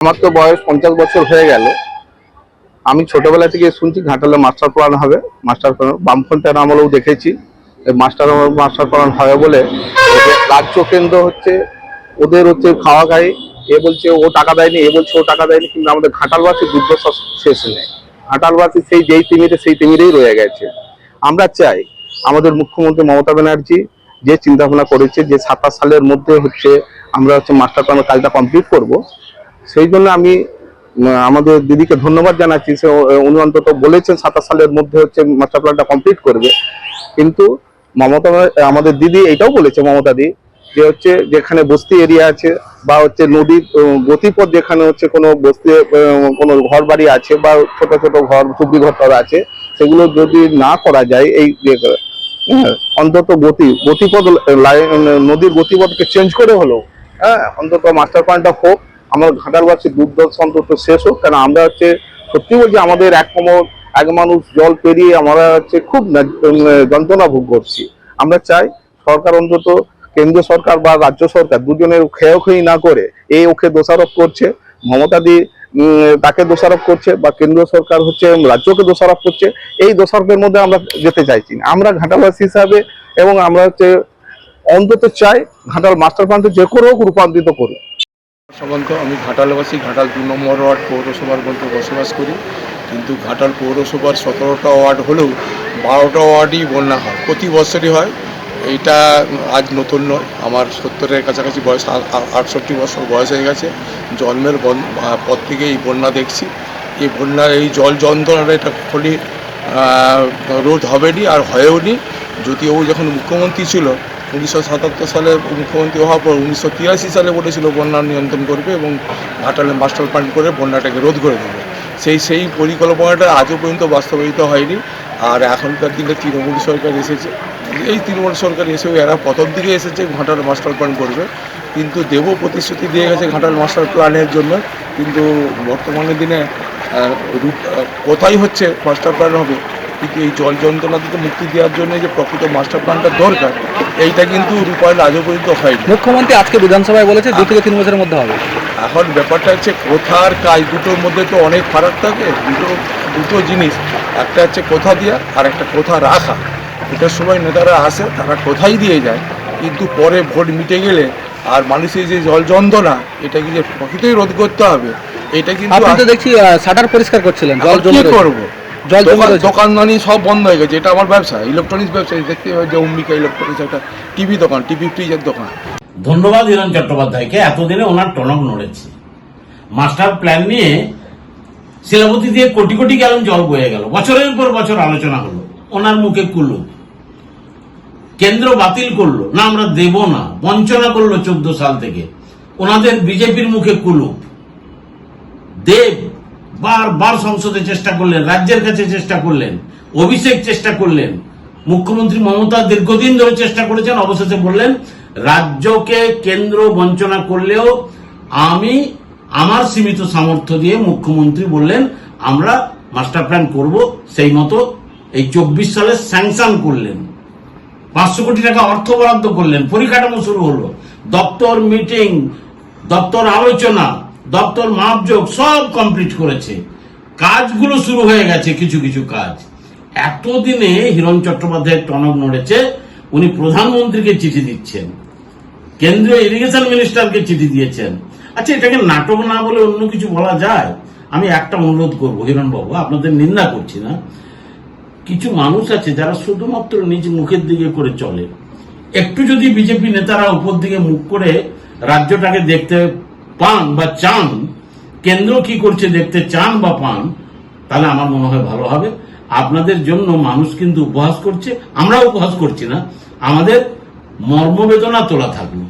আমার তো বয়স 50 বছর হয়ে গেল। আমি ছোটবেলা থেকে শুনছি ঘাটালে মাস্টার প্ল্যান হবে, মাস্টার প্ল্যান বামফ্রন্টের আমলেও দেখেছি মাস্টার প্ল্যান হবে বলে রাজ্য কেন্দ্র হচ্ছে ওদের হচ্ছে খাওয়া খাই, এ বলছে ও টাকা দেয়নি, এ বলছে ও টাকা দেয়নি, কিন্তু আমাদের ঘাটালবাসী দুর্দশা শেষ নেই। ঘাটালবাসী সেই যেই তিমিরেই রয়ে গেছে। আমরা চাই আমাদের মুখ্যমন্ত্রী মমতা ব্যানার্জি যে চিন্তা ভাবনা করেছে যে 27 সালের মধ্যে হচ্ছে আমরা হচ্ছে মাস্টার প্ল্যানের কাজটা কমপ্লিট করব, সেই জন্য আমি আমাদের দিদিকে ধন্যবাদ জানাচ্ছি। উনি অন্তত বলেছেন 27 সালের মধ্যে হচ্ছে মাস্টার প্ল্যানটা কমপ্লিট করবে। কিন্তু আমাদের দিদি এটাও বলেছে, মমতা দি, যে হচ্ছে যেখানে বস্তি এরিয়া আছে বা হচ্ছে নদীর গতিপথ, যেখানে হচ্ছে কোনো বস্তি কোনো ঘর বাড়ি আছে বা ছোট ছোট ঘর ঝুপড়ি ঘর আছে, সেগুলো যদি না করা যায় এই অন্তত গতিপথ নদীর গতিপথকে চেঞ্জ করে হলো অন্তত মাস্টার প্ল্যানটা হোক, আমার ঘাটালবাসী দুর্দশা অন্তত শেষ হোক। কারণ আমরা হচ্ছে সত্যি বলছি আমাদের এক মানুষ জল পেরিয়ে আমরা হচ্ছে খুব যন্ত্রণা ভোগ করছি। আমরা চাই সরকার অন্তত কেন্দ্রীয় সরকার বা রাজ্য সরকার দুজনের খেয়াখুয়ি না করে, এই ওকে দোষারোপ করছে মমতা দি, তাকে দোষারোপ করছে, বা কেন্দ্রীয় সরকার হচ্ছে রাজ্যকে দোষারোপ করছে। এই দোষারোপের মধ্যে আমরা যেতে চাইছি না। আমরা ঘাটালবাসী হিসাবে এবং আমরা হচ্ছে অন্তত চাই ঘাটাল মাস্টার প্ল্যানকে যে করে হোক রূপান্তরিত করুক। সামন্ত, আমি ঘাটালবাসী, ঘাটাল 2 নম্বর ওয়ার্ড পৌরসভার মধ্যে বসবাস করি। কিন্তু ঘাটাল পৌরসভার 17টা ওয়ার্ড হলেও 12টা ওয়ার্ডই বন্যা হয়, প্রতি বছরই হয়। এইটা আজ নতুন নয়, আমার 70-এর কাছাকাছি বয়স, 68 বছর বয়স হয়ে গেছে। জন্মের পর থেকে এই বন্যা দেখছি। এই বন্যার এই জল যন্ত্রণাটা এটা কখনই রোধ হবেনি আর হয়েও নি। যদিও যখন মুখ্যমন্ত্রী ছিল 1977 সালে মুখ্যমন্ত্রী হওয়ার পর 1983 সালে বলেছিল বন্যা নিয়ন্ত্রণ করবে এবং ঘাটালে মাস্টার প্ল্যান করে বন্যাটাকে রোধ করে দেবে। সেই পরিকল্পনাটা আজও পর্যন্ত বাস্তবায়িত হয়নি। আর এখনকার দিনে তৃণমূল সরকার এসেছে, এই তৃণমূল সরকার এসেও এরা প্রথম দিকে এসেছে ঘাটাল মাস্টার প্ল্যান করবে, কিন্তু দেব প্রতিশ্রুতি দিয়ে গেছে ঘাটাল মাস্টার প্ল্যানের জন্য। কিন্তু বর্তমানে দিনে কোথায় হচ্ছে মাস্টার প্ল্যান হবে, কিন্তু এই জল যন্ত্রণা থেকে মুক্তি দেওয়ার জন্য যে প্রকৃত মাস্টার প্ল্যানটা দরকার, এইটা কিন্তু রূপায়ণ আজও পর্যন্ত হয়নি। মুখ্যমন্ত্রী আজকে বিধানসভায় বলেছে 2 থেকে 3 বছরের মধ্যে হবে। এখন ব্যাপারটা হচ্ছে কোথার কাজ, দুটোর মধ্যে তো অনেক ফারাক থাকে। দুটো জিনিস, একটা হচ্ছে কোথা দেওয়া আর একটা কোথা রাখা। এটার সময় নেতারা আসে, তারা কোথায় দিয়ে যায়, কিন্তু পরে ভোট মিটে গেলে আর মানুষের যে জল যন্ত্রণা, এটাকে যে প্রকৃতই রোধ করতে হবে, এটা কিন্তু আপনি তো দেখছি শাটার পরিষ্কার করছিলেন, জল কি করবো, জল দোকানদানি সব বন্ধ হয়ে গেছে। এটা আমার ব্যবসা, ইলেকট্রনিক্স ব্যবসা। দেখতে হবে যে অম্বিকা ইলেকট্রনিক্স একটা টিভি দোকান, টিভি ফ্রিজের দোকান। ধন্যবাদ হিরণ চট্টোপাধ্যায়কে, এতদিনে ওনার টনক নড়েছে। মাস্টার প্ল্যান নিয়ে শিলাবতী দিয়ে কোটি কোটি গ্যালন জল বয়ে গেল, বছরের পর বছর আলোচনা হলো, ওনার মুখে কুলুপ। কেন্দ্র বাতিল করলো, না আমরা দেব না, বঞ্চনা করলো 14 সাল থেকে। ওনাদের বিজেপির মুখে কুলুপ। দেব বারবার সংসদে চেষ্টা করলেন, রাজ্যের কাছে চেষ্টা করলেন, অভিষেক চেষ্টা করলেন, মুখ্যমন্ত্রী মমতা দীর্ঘদিন ধরে চেষ্টা করেছেন। অবশেষে বললেন রাজ্যকে কেন্দ্র বঞ্চনা করলেও আমি আমার সীমিত সামর্থ্য দিয়ে, মুখ্যমন্ত্রী বললেন আমরা মাস্টার প্ল্যান করব। সেই মতো এই 24 সালে স্যাংশন করলেন, 500 কোটি টাকা অর্থ বরাদ্দ করলেন, পরিকাঠামো শুরু হলো, দপ্তর মিটিং, দপ্তর আলোচনা, দপ্তর মাপযোগ সব কমপ্লিট করেছে। কাজগুলো শুরু হয়ে গেছে, কিছু কিছু কাজ। এতদিনে হিরণ চট্টোপাধ্যায়ের টনক নড়েছে। উনি প্রধানমন্ত্রীকে চিঠি দিচ্ছেন, কেন্দ্রীয় ইরিগেশন মিনিস্টারকে চিঠি দিয়েছেন। আচ্ছা, এটাকে নাটক না বলে অন্য কিছু বলা যায়? আমি একটা অনুরোধ করবো হিরণ বাবু, আপনাদের নিন্দা করছি না, কিছু মানুষ আছে যারা শুধুমাত্র নিজ মুখের দিকে করে চলে। একটু যদি বিজেপি নেতারা উপর দিকে মুখ করে রাজ্যটাকে দেখতে পান বা চান, কেন্দ্র কি করছে দেখতে চান বা পান, তাহলে আমার মনে হয় ভালো হবে। আপনাদের জন্য মানুষ কিন্তু উপহাস করছে, আমরা উপহাস করছি না, আমাদের মর্মবেদনা তোলা থাকলো।